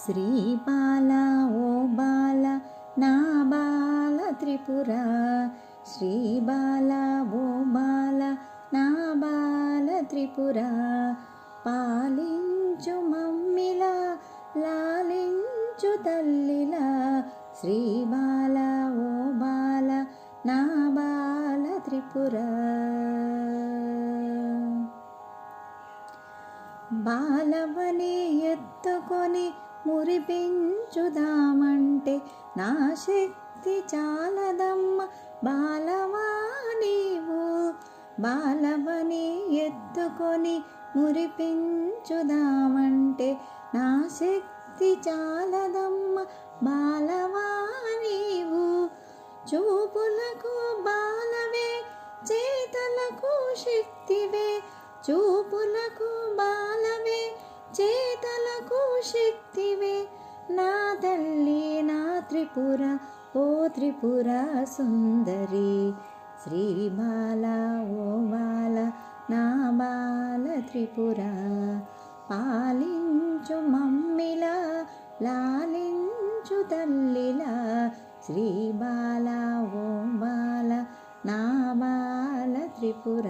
శ్రీ బాల ఓ బాల నా బాల త్రిపుర, శ్రీ బాల ఓ బాల నా బాల త్రిపుర, పాలించు మమ్మిలా లాలించు తల్లిలా, శ్రీ బాల ఓ బాల నా బాల త్రిపుర. బాలవని ఎత్తుకొని మురిపించుదామంటే నా శక్తి చాలదమ్మ బాలవా నీవు. బాలవని ఎత్తుకొని మురిపించుదామంటే నా శక్తి చాలదమ్మ బాలవా నీవు. చూపులకు బాలవే చేతలకు శక్తివే, చూపులకు బాలవే చేతలకు శక్తివే, నా తల్లి నా త్రిపుర ఓ త్రిపుర సుందరి, శ్రీ బాల ఓ బాల నా బాల త్రిపుర, పాలించు మమ్మిలా లాలించు తల్లిలా, శ్రీ బాల ఓ బాల నా బాల త్రిపుర.